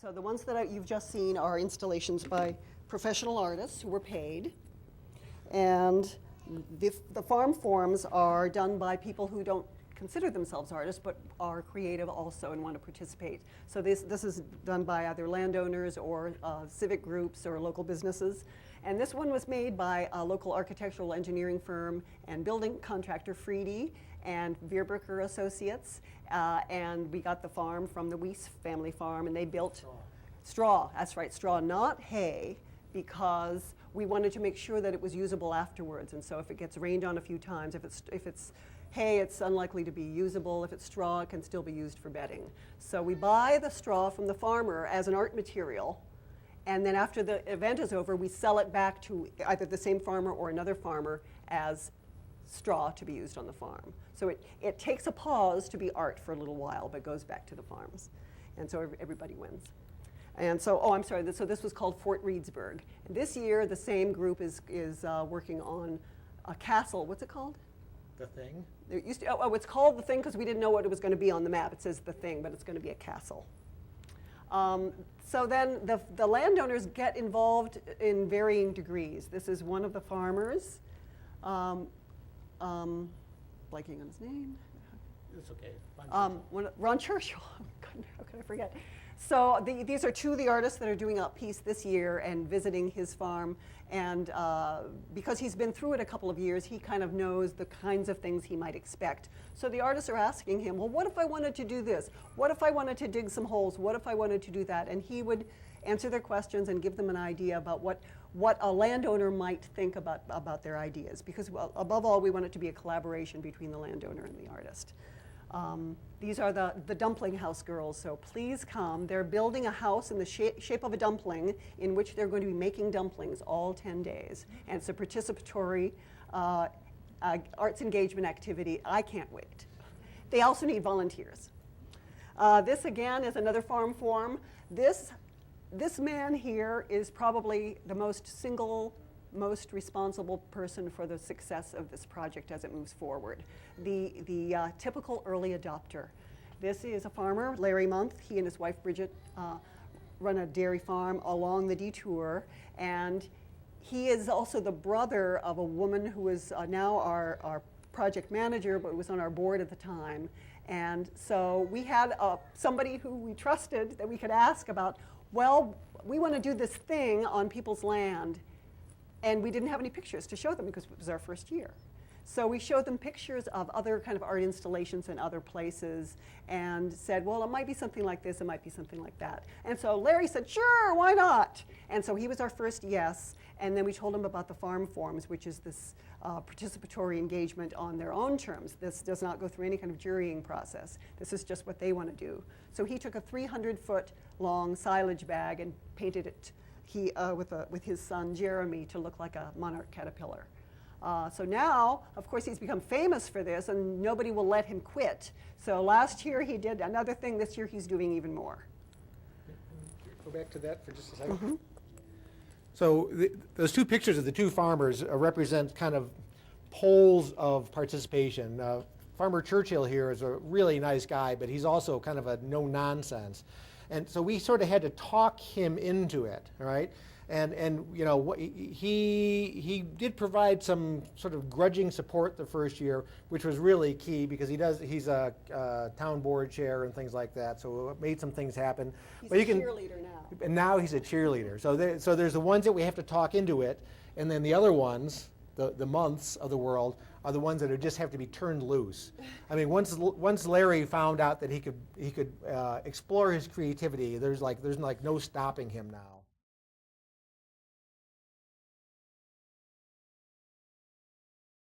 So the ones that you've just seen are installations by professional artists who were paid. And the farm forms are done by people who don't consider themselves artists, but are creative also and want to participate. So this is done by either landowners or civic groups or local businesses. And this one was made by a local architectural engineering firm and building contractor, Freedy, and Vierbricker Associates. And we got the farm from the Weiss family farm, and they built straw. That's right, straw, not hay, because we wanted to make sure that it was usable afterwards. And so if it gets rained on a few times, if it's hay, it's unlikely to be usable. If it's straw, it can still be used for bedding. So we buy the straw from the farmer as an art material, and then after the event is over, we sell it back to either the same farmer or another farmer as straw to be used on the farm. So it takes a pause to be art for a little while, but goes back to the farms. And so everybody wins. And so, oh, I'm sorry, so this was called Fort Reedsburg. And this year, the same group is working on a castle. What's it called? The Thing? It used to, it's called The Thing because we didn't know what it was going to be on the map. It says The Thing, but it's going to be a castle. So then the landowners get involved in varying degrees. This is one of the farmers, blanking on his name. It's okay. Ron Churchill. How could I forget? So these are two of the artists that are doing a piece this year and visiting his farm. And because he's been through it a couple of years, he kind of knows the kinds of things he might expect. So the artists are asking him, well, what if I wanted to do this? What if I wanted to dig some holes? What if I wanted to do that? And he would answer their questions and give them an idea about what a landowner might think about their ideas. Because, well, above all, we want it to be a collaboration between the landowner and the artist. These are the dumpling house girls, so please come. They're building a house in the shape of a dumpling in which they're going to be making dumplings all 10 days. And it's a participatory arts engagement activity. I can't wait. They also need volunteers. This, again, is another farm form. This man here is probably the most responsible person for the success of this project as it moves forward. The typical early adopter. This is a farmer, Larry Month. He and his wife Bridget run a dairy farm along the detour, and he is also the brother of a woman who is now our project manager, but was on our board at the time. And so we had somebody who we trusted that we could ask about, well, we want to do this thing on people's land. And we didn't have any pictures to show them because it was our first year. So we showed them pictures of other kind of art installations in other places and said, well, it might be something like this, it might be something like that. And so Larry said, sure, why not? And so he was our first yes. And then we told him about the farm forms, which is this participatory engagement on their own terms. This does not go through any kind of jurying process. This is just what they want to do. So he took a 300-foot long silage bag and painted it with his son Jeremy to look like a monarch caterpillar. So now, of course, he's become famous for this, and nobody will let him quit. So last year he did another thing. This year he's doing even more. Go back to that for just a second. Mm-hmm. So those two pictures of the two farmers represent kind of poles of participation. Farmer Churchill here is a really nice guy, but he's also kind of a no-nonsense. And so we sort of had to talk him into it, all right? And you know, he did provide some sort of grudging support the first year, which was really key because he's a town board chair and things like that, so it made some things happen. He's but a cheerleader now. And now he's a cheerleader. So there's the ones that we have to talk into it, and then the other ones, the months of the world, are the ones that just have to be turned loose. I mean, once Larry found out that he could explore his creativity, there's like no stopping him now.